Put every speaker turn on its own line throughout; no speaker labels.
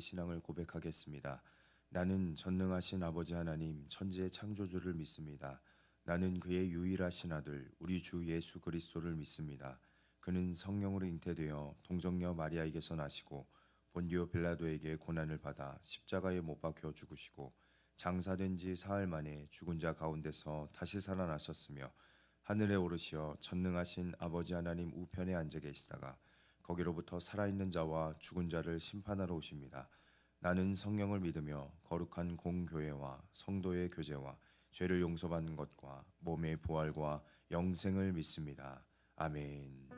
신앙을 고백하겠습니다. 나는 전능하신 아버지 하나님 천지의 창조주를 믿습니다. 나는 그의 유일하신 아들 우리 주 예수 그리스도를 믿습니다. 그는 성령으로 잉태되어 동정녀 마리아에게서 나시고 본디오 빌라도에게 고난을 받아 십자가에 못 박혀 죽으시고 장사된 지 사흘 만에 죽은 자 가운데서 다시 살아나셨으며 하늘에 오르시어 전능하신 아버지 하나님 우편에 앉아 계시다가 거기로부터 살아있는 자와 죽은 자를 심판하러 오십니다. 나는 성령을 믿으며 거룩한 공교회와 성도의 교제와 죄를 용서받는 것과 몸의 부활과 영생을 믿습니다. 아멘.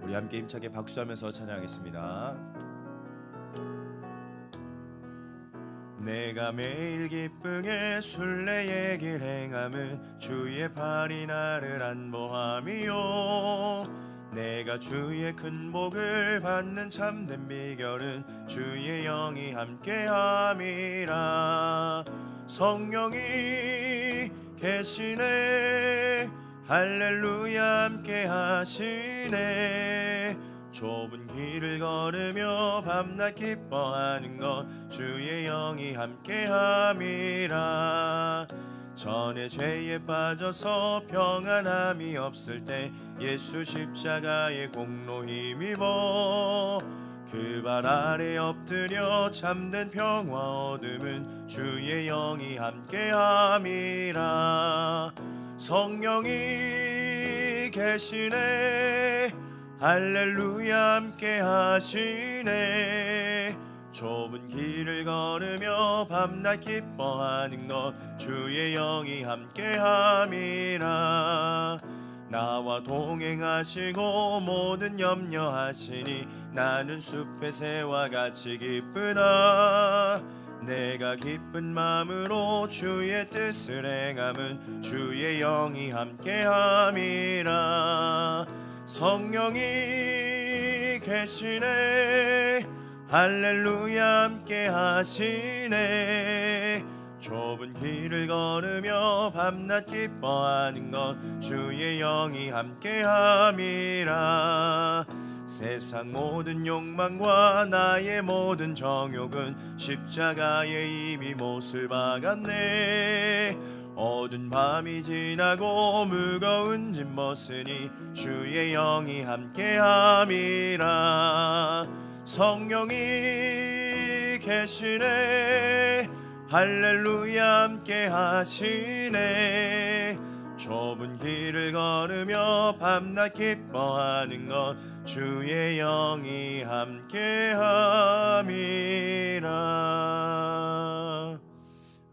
우리 함께 힘차게 박수하면서 찬양하겠습니다. 내가 매일 기쁘게 순례의 길 행함은 주의 팔이 나를 안보함이요 내가 주의 큰 복을 받는 참된 비결은 주의 영이 함께함이라 성령이 계시네 할렐루야 함께하시네 좁은 길을 걸으며 밤낮 기뻐하는 것 주의 영이 함께함이라 전에 죄에 빠져서 평안함이 없을 때 예수 십자가의 공로 힘입어 그 발 아래 엎드려 참된 평화 얻음은 주의 영이 함께함이라 성령이 계시네 할렐루야 함께하시네 좁은 길을 걸으며 밤낮 기뻐하는 것 주의 영이 함께함이라 나와 동행하시고 모든 염려하시니 나는 숲의 새와 같이 기쁘다 내가 기쁜 마음으로 주의 뜻을 행함은 주의 영이 함께함이라 성령이 계시네 할렐루야 함께하시네 좁은 길을 걸으며 밤낮 기뻐하는 것 주의 영이 함께함이라 세상 모든 욕망과 나의 모든 정욕은 십자가에 이미 못을 박았네 어두운 밤이 지나고 무거운 짐 벗으니 주의 영이 함께함이라 성령이 계시네 할렐루야 함께하시네 좁은 길을 걸으며 밤낮 기뻐하는 것 주의 영이 함께함이라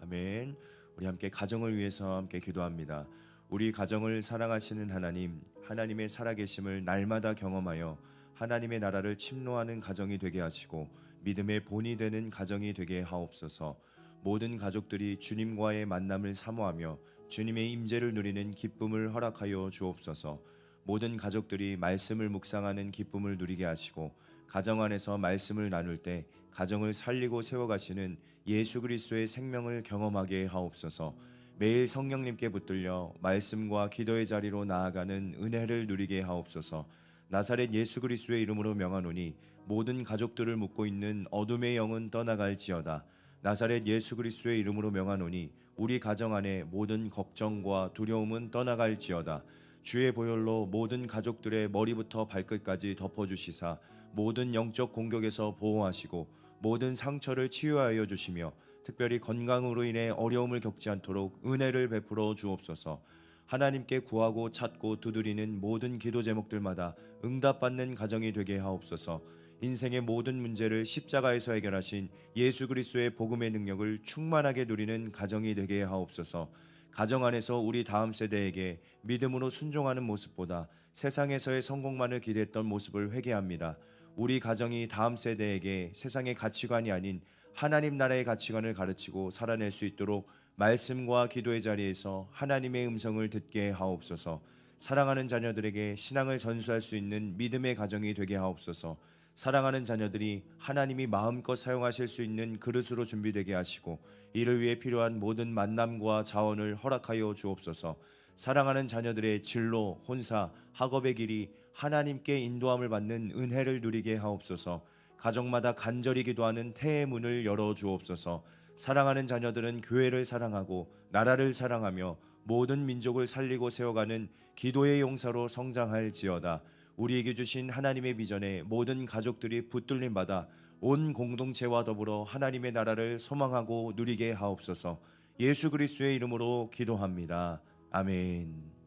아멘. 우리 함께 가정을 위해서 함께 기도합니다. 우리 가정을 사랑하시는 하나님, 하나님의 살아계심을 날마다 경험하여 하나님의 나라를 침노하는 가정이 되게 하시고 믿음의 본이 되는 가정이 되게 하옵소서. 모든 가족들이 주님과의 만남을 사모하며 주님의 임재를 누리는 기쁨을 허락하여 주옵소서. 모든 가족들이 말씀을 묵상하는 기쁨을 누리게 하시고 가정 안에서 말씀을 나눌 때 가정을 살리고 세워가시는 예수 그리스도의 생명을 경험하게 하옵소서. 매일 성령님께 붙들려 말씀과 기도의 자리로 나아가는 은혜를 누리게 하옵소서. 나사렛 예수 그리스도의 이름으로 명하노니 모든 가족들을 묶고 있는 어둠의 영은 떠나갈지어다. 나사렛 예수 그리스도의 이름으로 명하노니 우리 가정 안에 모든 걱정과 두려움은 떠나갈지어다. 주의 보혈로 모든 가족들의 머리부터 발끝까지 덮어주시사 모든 영적 공격에서 보호하시고 모든 상처를 치유하여 주시며 특별히 건강으로 인해 어려움을 겪지 않도록 은혜를 베풀어 주옵소서. 하나님께 구하고 찾고 두드리는 모든 기도 제목들마다 응답받는 가정이 되게 하옵소서. 인생의 모든 문제를 십자가에서 해결하신 예수 그리스도의 복음의 능력을 충만하게 누리는 가정이 되게 하옵소서. 가정 안에서 우리 다음 세대에게 믿음으로 순종하는 모습보다 세상에서의 성공만을 기대했던 모습을 회개합니다. 우리 가정이 다음 세대에게 세상의 가치관이 아닌 하나님 나라의 가치관을 가르치고 살아낼 수 있도록 말씀과 기도의 자리에서 하나님의 음성을 듣게 하옵소서. 사랑하는 자녀들에게 신앙을 전수할 수 있는 믿음의 가정이 되게 하옵소서. 사랑하는 자녀들이 하나님이 마음껏 사용하실 수 있는 그릇으로 준비되게 하시고 이를 위해 필요한 모든 만남과 자원을 허락하여 주옵소서. 사랑하는 자녀들의 진로, 혼사, 학업의 길이 하나님께 인도함을 받는 은혜를 누리게 하옵소서. 가정마다 간절히 기도하는 태의 문을 열어 주옵소서. 사랑하는 자녀들은 교회를 사랑하고 나라를 사랑하며 모든 민족을 살리고 세워가는 기도의 용사로 성장할지어다. 우리에게 주신 하나님의 비전에 모든 가족들이 붙들림 받아 온 공동체와 더불어 하나님의 나라를 소망하고 누리게 하옵소서. 예수 그리스도의 이름으로 기도합니다. 아멘.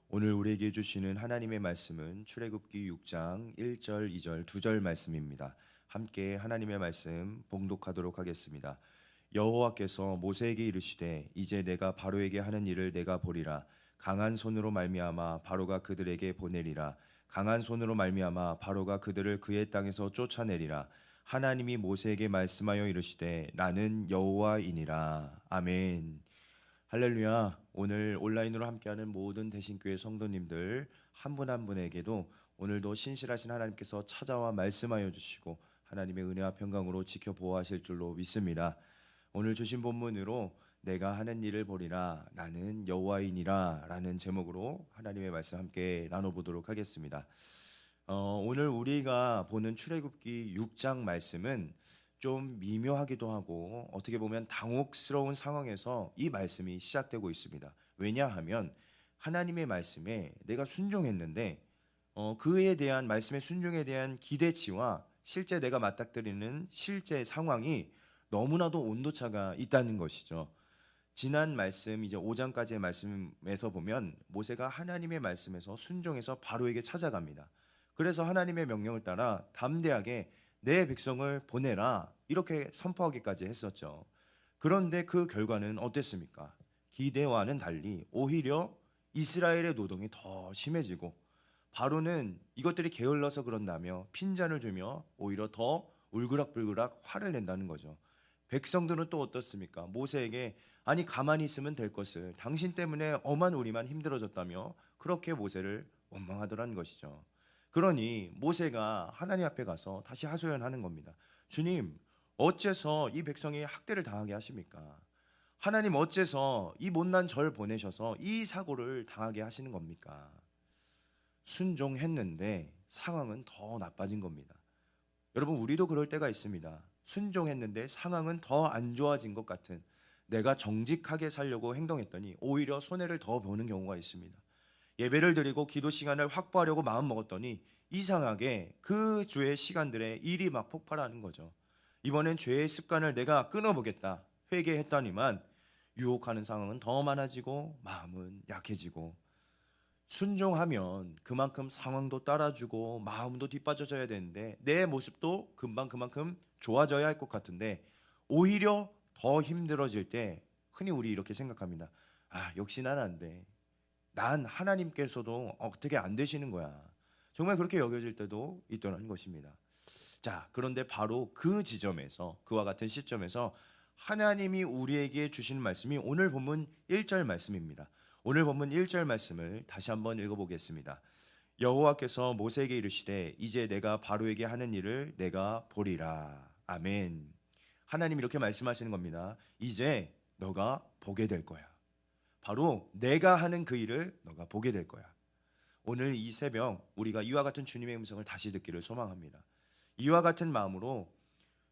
오늘 우리에게 주시는 하나님의 말씀은 출애굽기 6장 1절, 2절, 2절 말씀입니다. 함께 하나님의 말씀 봉독하도록 하겠습니다. 여호와께서 모세에게 이르시되 이제 내가 바로에게 하는 일을 내가 보리라. 강한 손으로 말미암아 바로가 그들에게 보내리라. 강한 손으로 말미암아 바로가 그들을 그의 땅에서 쫓아내리라. 하나님이 모세에게 말씀하여 이르시되 나는 여호와이니라. 아멘. 할렐루야. 오늘 온라인으로 함께하는 모든 대신교회 성도님들 한 분 한 분에게도 오늘도 신실하신 하나님께서 찾아와 말씀하여 주시고 하나님의 은혜와 평강으로 지켜보호하실 줄로 믿습니다. 오늘 주신 본문으로 내가 하는 일을 보리라 나는 여호와이니라 라는 제목으로 하나님의 말씀 함께 나눠보도록 하겠습니다. 오늘 우리가 보는 출애굽기 6장 말씀은 좀 미묘하기도 하고 어떻게 보면 당혹스러운 상황에서 이 말씀이 시작되고 있습니다. 왜냐하면 하나님의 말씀에 내가 순종했는데 그에 대한 말씀의 순종에 대한 기대치와 실제 내가 맞닥뜨리는 실제 상황이 너무나도 온도차가 있다는 것이죠. 지난 말씀 이제 5장까지의 말씀에서 보면 모세가 하나님의 말씀에서 순종해서 바로에게 찾아갑니다. 그래서 하나님의 명령을 따라 담대하게 내 백성을 보내라 이렇게 선포하기까지 했었죠. 그런데 그 결과는 어땠습니까? 기대와는 달리 오히려 이스라엘의 노동이 더 심해지고 바로는 이것들이 게을러서 그런다며 핀잔을 주며 오히려 더 울그락불그락 화를 낸다는 거죠. 백성들은 또 어떻습니까? 모세에게 아니 가만히 있으면 될 것을 당신 때문에 엄한 우리만 힘들어졌다며 그렇게 모세를 원망하더라는 것이죠. 그러니 모세가 하나님 앞에 가서 다시 하소연하는 겁니다. 주님, 어째서 이 백성이 학대를 당하게 하십니까? 하나님 어째서 이 못난 절 보내셔서 이 사고를 당하게 하시는 겁니까? 순종했는데 상황은 더 나빠진 겁니다. 여러분, 우리도 그럴 때가 있습니다. 순종했는데 상황은 더 안 좋아진 것 같은, 내가 정직하게 살려고 행동했더니 오히려 손해를 더 보는 경우가 있습니다. 예배를 드리고 기도 시간을 확보하려고 마음먹었더니 이상하게 그 주의 시간들에 일이 막 폭발하는 거죠. 이번엔 죄의 습관을 내가 끊어보겠다 회개했더니만 유혹하는 상황은 더 많아지고 마음은 약해지고, 순종하면 그만큼 상황도 따라주고 마음도 뒷받쳐져야 되는데 내 모습도 금방 그만큼 좋아져야 할 것 같은데 오히려 더 힘들어질 때 흔히 우리 이렇게 생각합니다. 아, 역시 난 안 돼. 난 하나님께서도 어떻게 안 되시는 거야. 정말 그렇게 여겨질 때도 있더라는 것입니다. 자, 그런데 바로 그 지점에서, 그와 같은 시점에서 하나님이 우리에게 주시는 말씀이 오늘 본문 1절 말씀입니다. 오늘 본문 1절 말씀을 다시 한번 읽어보겠습니다. 여호와께서 모세에게 이르시되 이제 내가 바로에게 하는 일을 내가 보리라. 아멘. 하나님 이렇게 말씀하시는 겁니다. 이제 너가 보게 될 거야. 바로 내가 하는 그 일을 너가 보게 될 거야. 오늘 이 새벽 우리가 이와 같은 주님의 음성을 다시 듣기를 소망합니다. 이와 같은 마음으로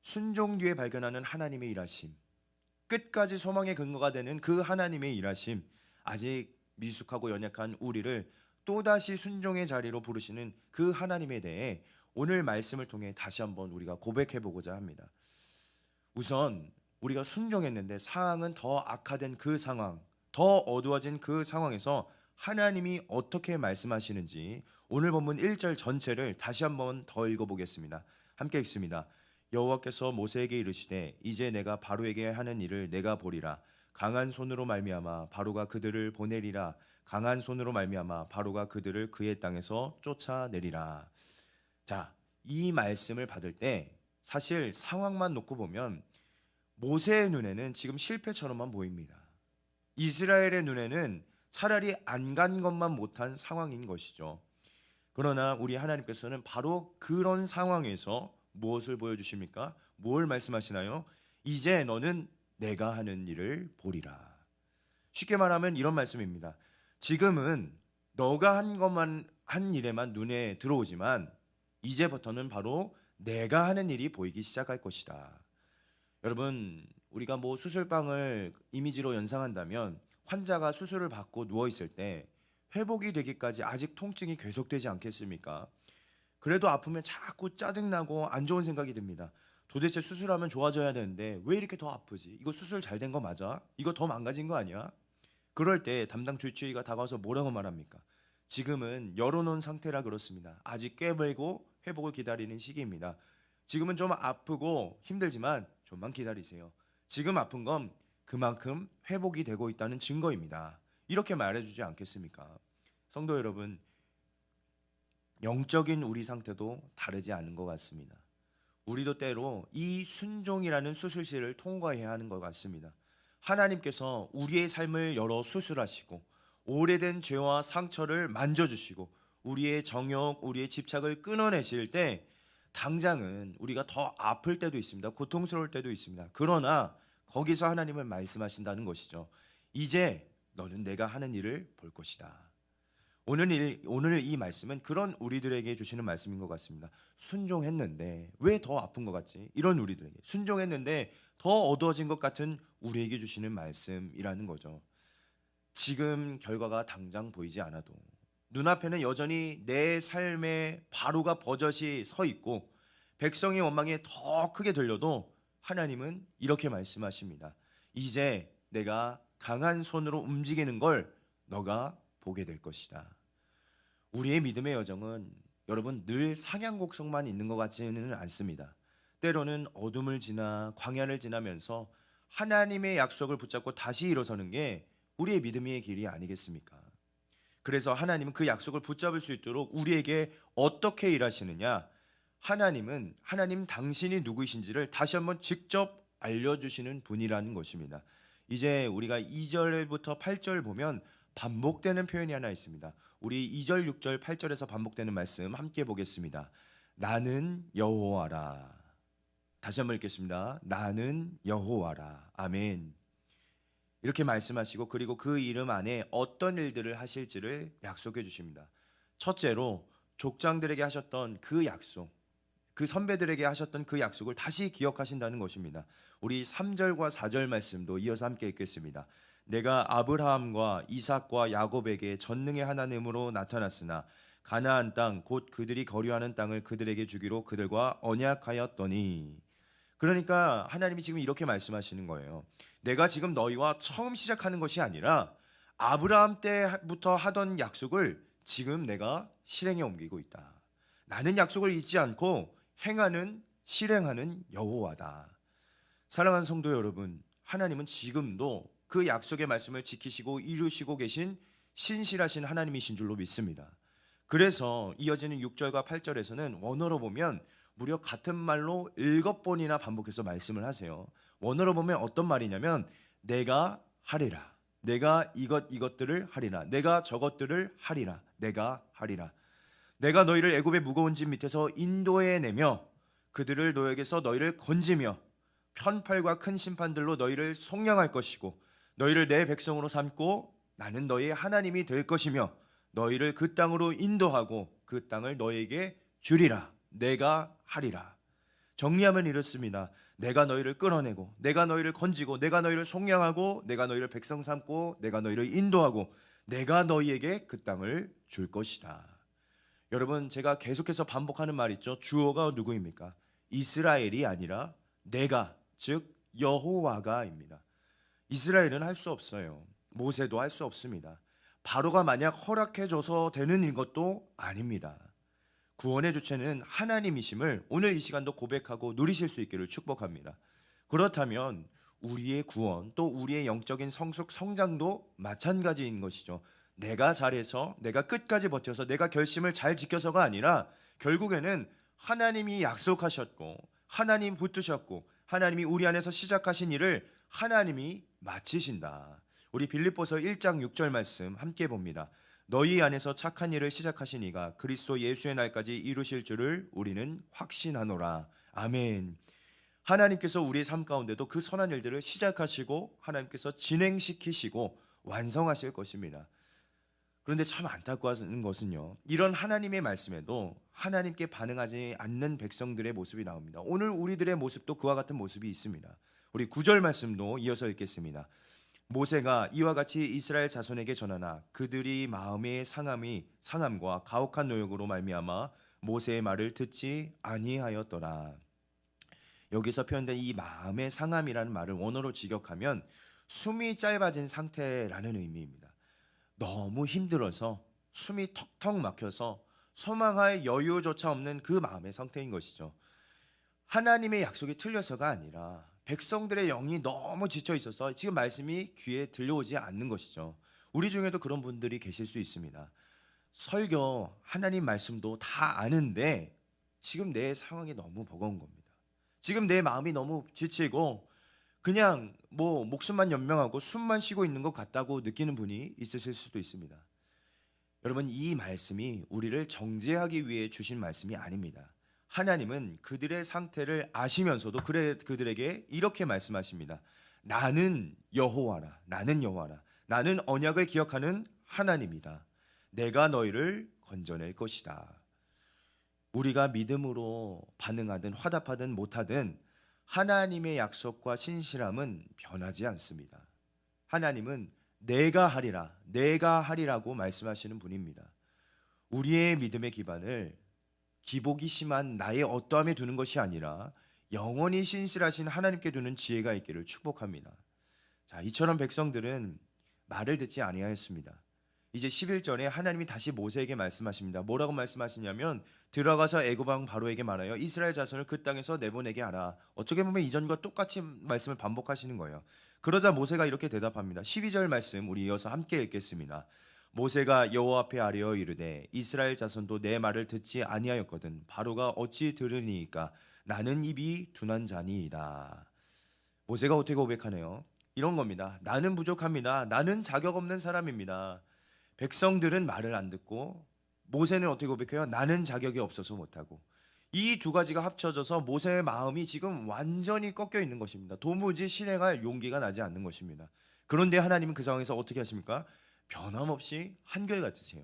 순종 뒤에 발견하는 하나님의 일하심, 끝까지 소망의 근거가 되는 그 하나님의 일하심, 아직 미숙하고 연약한 우리를 또다시 순종의 자리로 부르시는 그 하나님에 대해 오늘 말씀을 통해 다시 한번 우리가 고백해 보고자 합니다. 우선 우리가 순종했는데 상황은 더 악화된 그 상황, 더 어두워진 그 상황에서 하나님이 어떻게 말씀하시는지 오늘 본문 1절 전체를 다시 한번 더 읽어보겠습니다. 함께 읽습니다. 여호와께서 모세에게 이르시되 이제 내가 바로에게 하는 일을 내가 보리라. 강한 손으로 말미암아 바로가 그들을 보내리라. 강한 손으로 말미암아 바로가 그들을 그의 땅에서 쫓아내리라. 자, 이 말씀을 받을 때 사실 상황만 놓고 보면 모세의 눈에는 지금 실패처럼만 보입니다. 이스라엘의 눈에는 차라리 안 간 것만 못한 상황인 것이죠. 그러나 우리 하나님께서는 바로 그런 상황에서 무엇을 보여주십니까? 뭘 말씀하시나요? 이제 너는 내가 하는 일을 보리라. 쉽게 말하면 이런 말씀입니다. 지금은 너가 한 것만 한 일에만 눈에 들어오지만 이제부터는 바로 내가 하는 일이 보이기 시작할 것이다. 여러분, 우리가 뭐 수술방을 이미지로 연상한다면 환자가 수술을 받고 누워 있을 때 회복이 되기까지 아직 통증이 계속되지 않겠습니까? 그래도 아프면 자꾸 짜증나고 안 좋은 생각이 듭니다. 도대체 수술하면 좋아져야 되는데 왜 이렇게 더 아프지? 이거 수술 잘 된 거 맞아? 이거 더 망가진 거 아니야? 그럴 때 담당 주치의가 다가와서 뭐라고 말합니까? 지금은 열어놓은 상태라 그렇습니다. 아직 꿰매고 회복을 기다리는 시기입니다. 지금은 좀 아프고 힘들지만 좀만 기다리세요. 지금 아픈 건 그만큼 회복이 되고 있다는 증거입니다. 이렇게 말해주지 않겠습니까? 성도 여러분, 영적인 우리 상태도 다르지 않은 것 같습니다. 우리도 때로 이 순종이라는 수술실을 통과해야 하는 것 같습니다. 하나님께서 우리의 삶을 열어 수술하시고 오래된 죄와 상처를 만져주시고 우리의 정욕, 우리의 집착을 끊어내실 때 당장은 우리가 더 아플 때도 있습니다. 고통스러울 때도 있습니다. 그러나 거기서 하나님은 말씀하신다는 것이죠. 이제 너는 내가 하는 일을 볼 것이다. 오늘 이 말씀은 그런 우리들에게 주시는 말씀인 것 같습니다. 순종했는데 왜 더 아픈 것 같지? 이런 우리들에게 순종했는데 더 어두워진 것 같은 우리에게 주시는 말씀이라는 거죠. 지금 결과가 당장 보이지 않아도 눈앞에는 여전히 내 삶의 바로가 버젓이 서 있고 백성의 원망이 더 크게 들려도 하나님은 이렇게 말씀하십니다. 이제 내가 강한 손으로 움직이는 걸 너가 보게 될 것이다. 우리의 믿음의 여정은 여러분 늘 상향곡성만 있는 것 같지는 않습니다. 때로는 어둠을 지나 광야를 지나면서 하나님의 약속을 붙잡고 다시 일어서는 게 우리의 믿음의 길이 아니겠습니까? 그래서 하나님은 그 약속을 붙잡을 수 있도록 우리에게 어떻게 일하시느냐? 하나님 당신이 누구이신지를 다시 한번 직접 알려주시는 분이라는 것입니다. 이제 우리가 2절부터 8절 보면 반복되는 표현이 하나 있습니다. 우리 2절, 6절, 8절에서 반복되는 말씀 함께 보겠습니다. 나는 여호와라. 다시 한번 읽겠습니다. 나는 여호와라. 아멘. 이렇게 말씀하시고 그리고 그 이름 안에 어떤 일들을 하실지를 약속해 주십니다. 첫째로 족장들에게 하셨던 그 약속, 그 선배들에게 하셨던 그 약속을 다시 기억하신다는 것입니다. 우리 3절과 4절 말씀도 이어서 함께 읽겠습니다. 내가 아브라함과 이삭과 야곱에게 전능의 하나님으로 나타났으나 가나안 땅 곧 그들이 거류하는 땅을 그들에게 주기로 그들과 언약하였더니. 그러니까 하나님이 지금 이렇게 말씀하시는 거예요. 내가 지금 너희와 처음 시작하는 것이 아니라 아브라함 때부터 하던 약속을 지금 내가 실행에 옮기고 있다. 나는 약속을 잊지 않고 행하는 실행하는 여호와다. 사랑하는 성도 여러분, 하나님은 지금도 그 약속의 말씀을 지키시고 이루시고 계신 신실하신 하나님이신 줄로 믿습니다. 그래서 이어지는 6절과 8절에서는 원어로 보면 무려 같은 말로 7번이나 반복해서 말씀을 하세요. 원어로 보면 어떤 말이냐면 내가 하리라, 내가 이것들을 하리라, 내가 저것들을 하리라, 내가 하리라. 내가 너희를 애굽의 무거운 짐 밑에서 인도해내며 그들을 너에게서 너희를 건지며 편팔과 큰 심판들로 너희를 속량할 것이고 너희를 내 백성으로 삼고 나는 너희의 하나님이 될 것이며 너희를 그 땅으로 인도하고 그 땅을 너희에게 주리라. 내가 하리라. 정리하면 이렇습니다. 내가 너희를 끌어내고 내가 너희를 건지고 내가 너희를 속량하고 내가 너희를 백성 삼고 내가 너희를 인도하고 내가 너희에게 그 땅을 줄 것이다. 여러분, 제가 계속해서 반복하는 말 있죠. 주어가 누구입니까? 이스라엘이 아니라 내가, 즉 여호와가입니다. 이스라엘은 할 수 없어요. 모세도 할 수 없습니다. 바로가 만약 허락해줘서 되는 것도 아닙니다. 구원의 주체는 하나님이심을 오늘 이 시간도 고백하고 누리실 수 있기를 축복합니다. 그렇다면 우리의 구원 또 우리의 영적인 성숙 성장도 마찬가지인 것이죠. 내가 잘해서 내가 끝까지 버텨서 내가 결심을 잘 지켜서가 아니라 결국에는 하나님이 약속하셨고 하나님 붙드셨고 하나님이 우리 안에서 시작하신 일을 하나님이 마치신다. 우리 빌립보서 1장 6절 말씀 함께 봅니다. 너희 안에서 착한 일을 시작하신 이가 그리스도 예수의 날까지 이루실 줄을 우리는 확신하노라. 아멘. 하나님께서 우리의 삶 가운데도 그 선한 일들을 시작하시고 하나님께서 진행시키시고 완성하실 것입니다. 그런데 참 안타까운 것은요, 이런 하나님의 말씀에도 하나님께 반응하지 않는 백성들의 모습이 나옵니다. 오늘 우리들의 모습도 그와 같은 모습이 있습니다. 우리 9절 말씀도 이어서 읽겠습니다. 모세가 이와 같이 이스라엘 자손에게 전하나 그들이 마음의 상함과 가혹한 노역으로 말미암아 모세의 말을 듣지 아니하였더라. 여기서 표현된 이 마음의 상함이라는 말을 원어로 직역하면 숨이 짧아진 상태라는 의미입니다. 너무 힘들어서 숨이 턱턱 막혀서 소망할 여유조차 없는 그 마음의 상태인 것이죠. 하나님의 약속이 틀려서가 아니라 백성들의 영이 너무 지쳐 있어서 지금 말씀이 귀에 들려오지 않는 것이죠. 우리 중에도 그런 분들이 계실 수 있습니다. 설교, 하나님 말씀도 다 아는데 지금 내 상황이 너무 버거운 겁니다. 지금 내 마음이 너무 지치고 그냥 목숨만 연명하고 숨만 쉬고 있는 것 같다고 느끼는 분이 있으실 수도 있습니다. 여러분, 이 말씀이 우리를 정죄하기 위해 주신 말씀이 아닙니다. 하나님은 그들의 상태를 아시면서도 그들에게 이렇게 말씀하십니다. 나는 여호와라. 나는 언약을 기억하는 하나님이다. 내가 너희를 건져낼 것이다. 우리가 믿음으로 반응하든 화답하든 못하든 하나님의 약속과 신실함은 변하지 않습니다. 하나님은 내가 하리라고 말씀하시는 분입니다. 우리의 믿음의 기반을 기복이 심한 나의 어떠함에 두는 것이 아니라 영원히 신실하신 하나님께 두는 지혜가 있기를 축복합니다. 자, 이처럼 백성들은 말을 듣지 아니하였습니다. 이제 11절에 하나님이 다시 모세에게 말씀하십니다. 뭐라고 말씀하시냐면 들어가서 애굽 왕 바로에게 말하여 이스라엘 자손을 그 땅에서 내보내게 하라. 어떻게 보면 이전과 똑같이 말씀을 반복하시는 거예요. 그러자 모세가 이렇게 대답합니다. 12절 말씀 우리 이어서 함께 읽겠습니다. 모세가 여호와 앞에 아뢰어 이르되 이스라엘 자손도 내 말을 듣지 아니하였거든 바로가 어찌 들으니까 나는 입이 둔한 자니이다. 모세가 어떻게 고백하네요? 이런 겁니다. 나는 부족합니다. 나는 자격 없는 사람입니다. 백성들은 말을 안 듣고 모세는 어떻게 고백해요? 나는 자격이 없어서 못하고. 이 두 가지가 합쳐져서 모세의 마음이 지금 완전히 꺾여 있는 것입니다. 도무지 실행할 용기가 나지 않는 것입니다. 그런데 하나님은 그 상황에서 어떻게 하십니까? 변함없이 한결같으세요.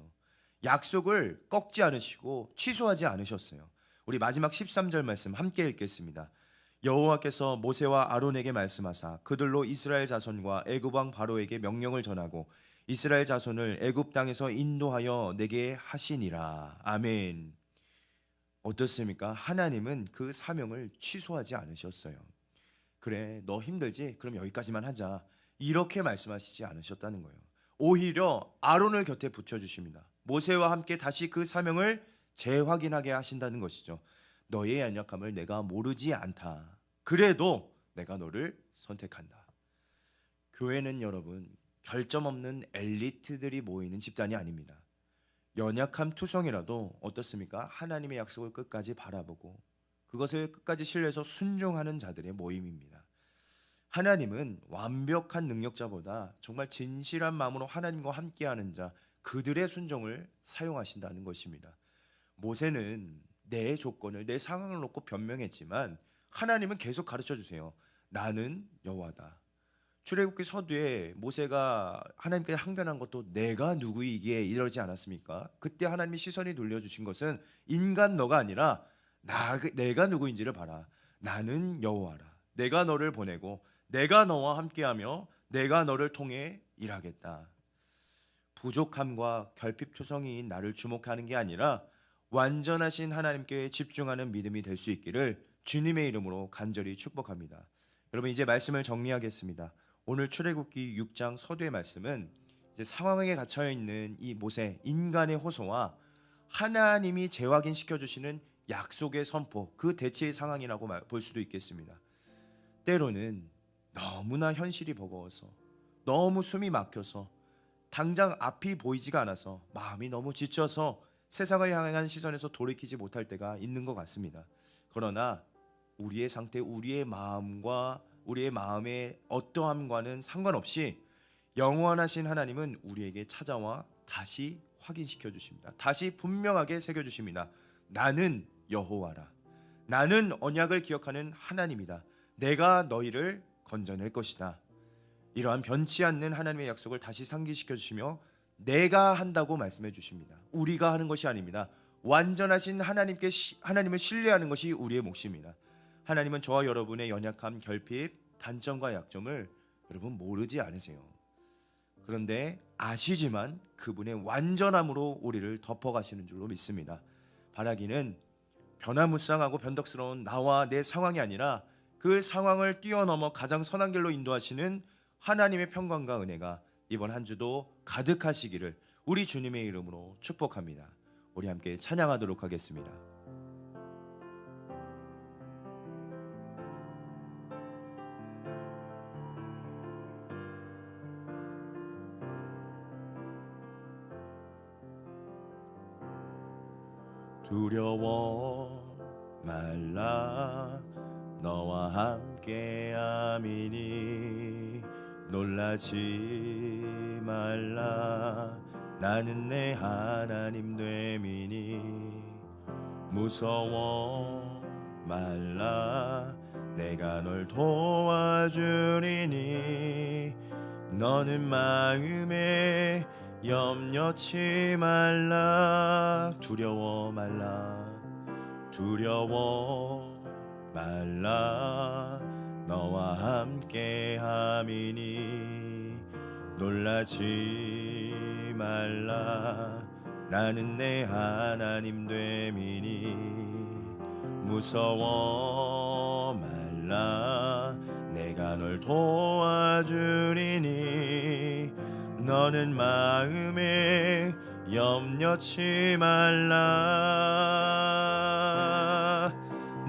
약속을 꺾지 않으시고 취소하지 않으셨어요. 우리 마지막 13절 말씀 함께 읽겠습니다. 여호와께서 모세와 아론에게 말씀하사 그들로 이스라엘 자손과 애굽 왕 바로에게 명령을 전하고 이스라엘 자손을 애굽 땅에서 인도하여 내게 하시니라. 아멘. 어떻습니까? 하나님은 그 사명을 취소하지 않으셨어요. 그래, 너 힘들지? 그럼 여기까지만 하자. 이렇게 말씀하시지 않으셨다는 거예요. 오히려 아론을 곁에 붙여주십니다. 모세와 함께 다시 그 사명을 재확인하게 하신다는 것이죠. 너의 연약함을 내가 모르지 않다. 그래도 내가 너를 선택한다. 교회는 여러분 결점 없는 엘리트들이 모이는 집단이 아닙니다. 연약함 투성이라도 어떻습니까? 하나님의 약속을 끝까지 바라보고 그것을 끝까지 신뢰해서 순종하는 자들의 모임입니다. 하나님은 완벽한 능력자보다 정말 진실한 마음으로 하나님과 함께하는 자, 그들의 순종을 사용하신다는 것입니다. 모세는 내 조건을, 내 상황을 놓고 변명했지만 하나님은 계속 가르쳐 주세요. 나는 여호와다. 출애굽기 서두에 모세가 하나님께 항변한 것도 내가 누구이기에 이러지 않았습니까? 그때 하나님이 시선이 돌려주신 것은 인간 너가 아니라 내가 누구인지를 봐라. 나는 여호와라. 내가 너를 보내고 내가 너와 함께하며 내가 너를 통해 일하겠다. 부족함과 결핍투성이인 나를 주목하는 게 아니라 완전하신 하나님께 집중하는 믿음이 될 수 있기를 주님의 이름으로 간절히 축복합니다. 여러분, 이제 말씀을 정리하겠습니다. 오늘 출애굽기 6장 서두의 말씀은 이제 상황에 갇혀 있는 이 모세, 인간의 호소와 하나님이 재확인시켜 주시는 약속의 선포, 그 대치의 상황이라고 볼 수도 있겠습니다. 때로는 너무나 현실이 버거워서, 너무 숨이 막혀서, 당장 앞이 보이지가 않아서, 마음이 너무 지쳐서 세상을 향한 시선에서 돌이키지 못할 때가 있는 것 같습니다. 그러나 우리의 상태, 우리의 마음과 우리의 마음의 어떠함과는 상관없이 영원하신 하나님은 우리에게 찾아와 다시 확인시켜 주십니다. 다시 분명하게 새겨 주십니다. 나는 여호와라. 나는 언약을 기억하는 하나님이다. 내가 너희를 건져낼 것이다. 이러한 변치 않는 하나님의 약속을 다시 상기시켜 주시며 내가 한다고 말씀해 주십니다. 우리가 하는 것이 아닙니다. 완전하신 하나님을 신뢰하는 것이 우리의 몫입니다. 하나님은 저와 여러분의 연약함, 결핍, 단점과 약점을 여러분 모르지 않으세요. 그런데 아시지만 그분의 완전함으로 우리를 덮어가시는 줄로 믿습니다. 바라기는 변화무쌍하고 변덕스러운 나와 내 상황이 아니라 그 상황을 뛰어넘어 가장 선한 길로 인도하시는 하나님의 평강과 은혜가 이번 한 주도 가득하시기를 우리 주님의 이름으로 축복합니다. 우리 함께 찬양하도록 하겠습니다. 두려워 말라 너와 함께함이니 놀라지 말라 나는 내 하나님 됨이니 무서워 말라 내가 널 도와주리니 너는 마음에 염려치 말라 두려워 말라 너와 함께함이니 놀라지 말라 나는 내 하나님 됨이니 무서워 말라 내가 널 도와주리니 너는 마음에 염려치 말라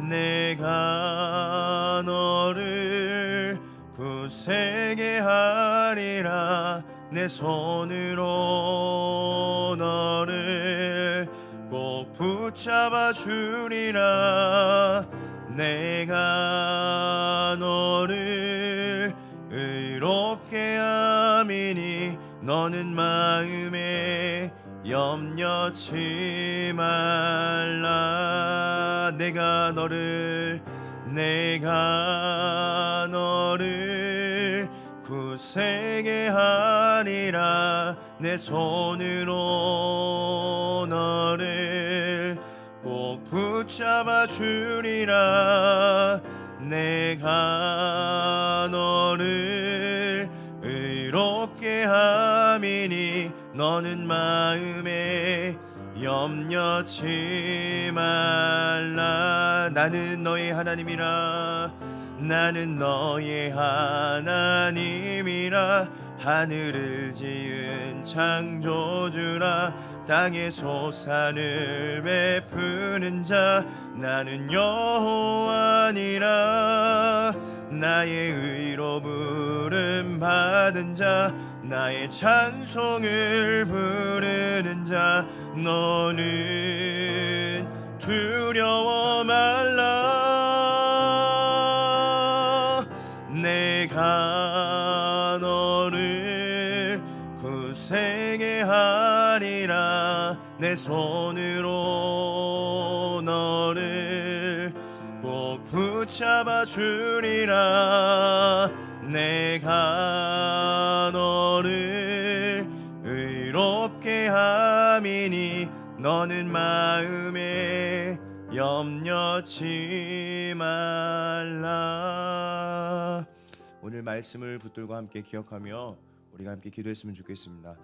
내가 너를 굳세게 하리라 내 손으로 너를 꼭 붙잡아 주리라 내가 너를 의롭게 함이니 너는 마음에 염려치 말라 내가 너를 굳세게 하리라 내 손으로 너를 꼭 붙잡아 주리라 내가 너를 의롭게 함이니 너는 마음에 염려치 말라 나는 너의 하나님이라 나는 너의 하나님이라 하늘을 지은 창조주라 땅의 솟아늘 베푸는 자 나는 여호와니라 나의 의로 부름 받은 자 나의 찬송을 부르는 자 너는 두려워 말라 내가 너를 굳세게 하리라 내 손으로 너를 꼭 붙잡아 주리라 내가 너를 의롭게 함이니 너는 마음에 염려치 말라. 오늘 말씀을 붙들고 함께 기억하며 우리가 함께 기도했으면 좋겠습니다.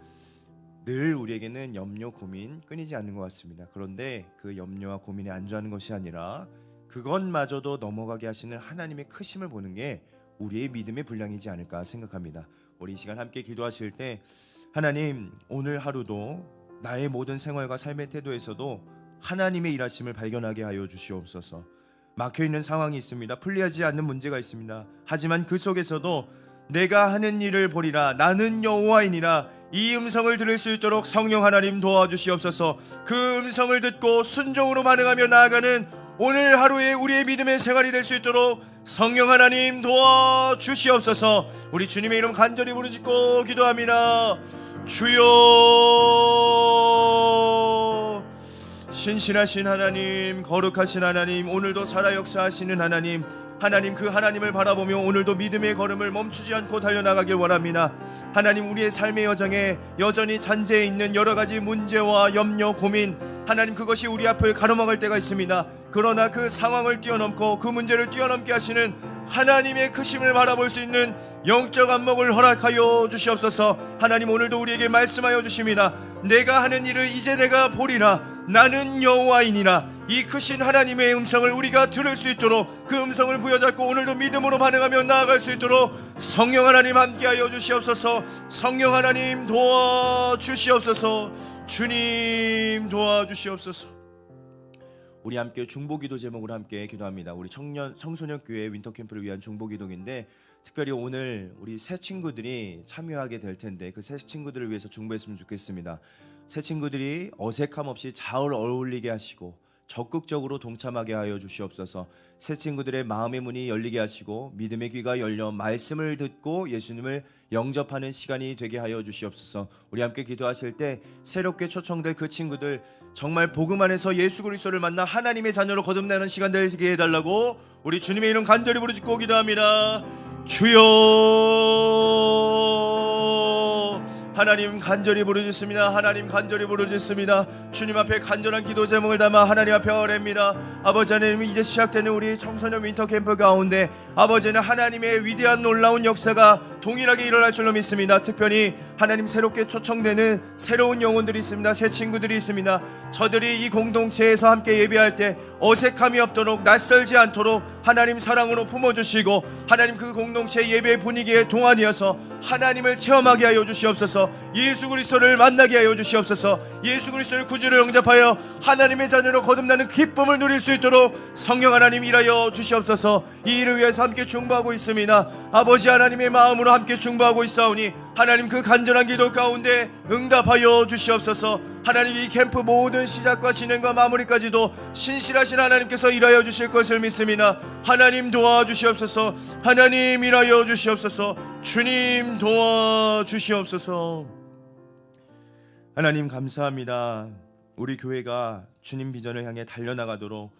늘 우리에게는 염려, 고민 끊이지 않는 것 같습니다. 그런데 그 염려와 고민에 안주하는 것이 아니라 그것마저도 넘어가게 하시는 하나님의 크심을 보는 게 우리의 믿음의 분량이지 않을까 생각합니다. 우리 이 시간 함께 기도하실 때 하나님 오늘 하루도 나의 모든 생활과 삶의 태도에서도 하나님의 일하심을 발견하게 하여 주시옵소서. 막혀있는 상황이 있습니다. 풀리지 않는 문제가 있습니다. 하지만 그 속에서도 내가 하는 일을 보리라 나는 여호와이니라 이 음성을 들을 수 있도록 성령 하나님 도와주시옵소서. 그 음성을 듣고 순종으로 반응하며 나아가는 오늘 하루에 우리의 믿음의 생활이 될 수 있도록 성령 하나님 도와주시옵소서. 우리 주님의 이름 간절히 부르짖고 기도합니다. 주여, 신실하신 하나님, 거룩하신 하나님, 오늘도 살아 역사하시는 하나님, 하나님, 그 하나님을 바라보며 오늘도 믿음의 걸음을 멈추지 않고 달려나가길 원합니다. 하나님, 우리의 삶의 여정에 여전히 잔재해 있는 여러 가지 문제와 염려, 고민, 하나님, 그것이 우리 앞을 가로막을 때가 있습니다. 그러나 그 상황을 뛰어넘고 그 문제를 뛰어넘게 하시는 하나님의 크심을 바라볼 수 있는 영적 안목을 허락하여 주시옵소서. 하나님, 오늘도 우리에게 말씀하여 주십니다. 내가 하는 일을 이제 내가 보리라. 나는 여호와이니라. 이 크신 하나님의 음성을 우리가 들을 수 있도록, 그 음성을 부여잡고 오늘도 믿음으로 반응하며 나아갈 수 있도록 성령 하나님 함께하여 주시옵소서. 성령 하나님 도와주시옵소서. 주님 도와주시옵소서. 우리 함께 중보기도 제목으로 함께 기도합니다. 우리 청소년 교회 윈터캠프를 위한 중보기도인데, 특별히 오늘 우리 새 친구들이 참여하게 될 텐데 그 새 친구들을 위해서 중보했으면 좋겠습니다. 새 친구들이 어색함 없이 잘 어울리게 하시고 적극적으로 동참하게 하여 주시옵소서. 새 친구들의 마음의 문이 열리게 하시고 믿음의 귀가 열려 말씀을 듣고 예수님을 영접하는 시간이 되게 하여 주시옵소서. 우리 함께 기도하실 때 새롭게 초청될 그 친구들 정말 복음 안에서 예수 그리스도를 만나 하나님의 자녀로 거듭나는 시간 되게 해달라고 우리 주님의 이름 간절히 부르짖고 기도합니다. 주여, 하나님 간절히 부르짖습니다. 하나님 간절히 부르짖습니다. 주님 앞에 간절한 기도 제목을 담아 하나님 앞에 아뢰입니다. 아버지 하나님, 이제 시작되는 우리 청소년 윈터캠프 가운데 아버지는 하나님의 위대한 놀라운 역사가 동일하게 일어날 줄로 믿습니다. 특별히 하나님 새롭게 초청되는 새로운 영혼들이 있습니다. 새 친구들이 있습니다. 저들이 이 공동체에서 함께 예배할 때 어색함이 없도록, 낯설지 않도록 하나님 사랑으로 품어주시고 하나님 그 공동체 예배 분위기에 동안이어서 하나님을 체험하게 하여 주시옵소서. 예수 그리스도를 만나게 하여 주시옵소서. 예수 그리스도를 구주로 영접하여 하나님의 자녀로 거듭나는 기쁨을 누릴 수 있도록 성령 하나님 일하여 주시옵소서. 이 일을 위해서 함께 중보하고 있습니다. 아버지 하나님의 마음으로 함께 중보하고 있사오니 하나님 그 간절한 기도 가운데 응답하여 주시옵소서. 하나님, 이 캠프 모든 시작과 진행과 마무리까지도 신실하신 하나님께서 일하여 주실 것을 믿습니다. 하나님 도와주시옵소서. 하나님 일하여 주시옵소서. 주님 도와주시옵소서. 하나님 감사합니다. 우리 교회가 주님 비전을 향해 달려나가도록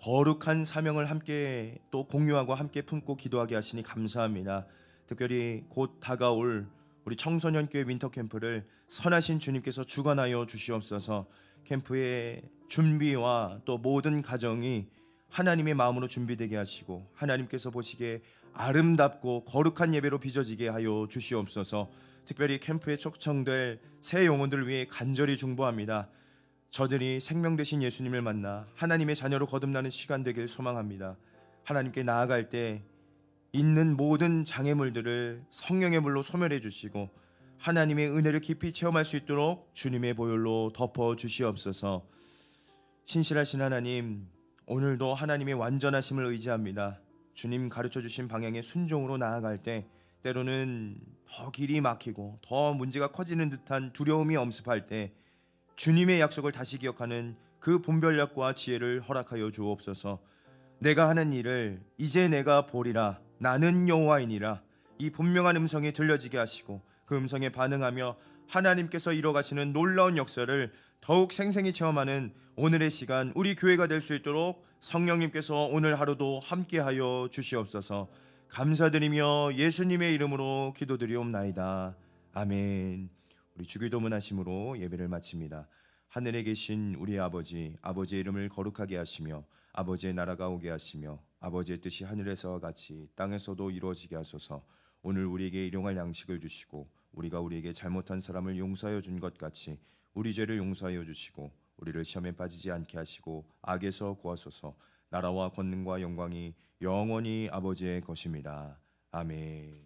거룩한 사명을 함께 또 공유하고 함께 품고 기도하게 하시니 감사합니다. 특별히 곧 다가올 우리 청소년 교회 윈터캠프를 선하신 주님께서 주관하여 주시옵소서. 캠프의 준비와 또 모든 가정이 하나님의 마음으로 준비되게 하시고 하나님께서 보시기에 아름답고 거룩한 예배로 빚어지게 하여 주시옵소서. 특별히 캠프에 초청될 새 영혼들을 위해 간절히 중보합니다. 저들이 생명 되신 예수님을 만나 하나님의 자녀로 거듭나는 시간 되길 소망합니다. 하나님께 나아갈 때 있는 모든 장애물들을 성령의 물로 소멸해 주시고 하나님의 은혜를 깊이 체험할 수 있도록 주님의 보혈로 덮어 주시옵소서. 신실하신 하나님, 오늘도 하나님의 완전하심을 의지합니다. 주님 가르쳐 주신 방향의 순종으로 나아갈 때 때로는 더 길이 막히고 더 문제가 커지는 듯한 두려움이 엄습할 때 주님의 약속을 다시 기억하는 그 분별력과 지혜를 허락하여 주옵소서. 내가 하는 일을 이제 내가 보리라. 나는 여호와이니라. 이 분명한 음성이 들려지게 하시고 그 음성에 반응하며 하나님께서 이뤄가시는 놀라운 역사를 더욱 생생히 체험하는 오늘의 시간 우리 교회가 될 수 있도록 성령님께서 오늘 하루도 함께하여 주시옵소서. 감사드리며 예수님의 이름으로 기도드리옵나이다. 아멘. 우리 주기도문 하심으로 예배를 마칩니다. 하늘에 계신 우리 아버지, 아버지의 이름을 거룩하게 하시며 아버지의 나라가 오게 하시며 아버지의 뜻이 하늘에서와 같이 땅에서도 이루어지게 하소서. 오늘 우리에게 일용할 양식을 주시고 우리가 우리에게 잘못한 사람을 용서하여 준 것 같이 우리 죄를 용서하여 주시고 우리를 시험에 빠지지 않게 하시고 악에서 구하소서. 나라와 권능과 영광이 영원히 아버지의 것입니다. 아멘.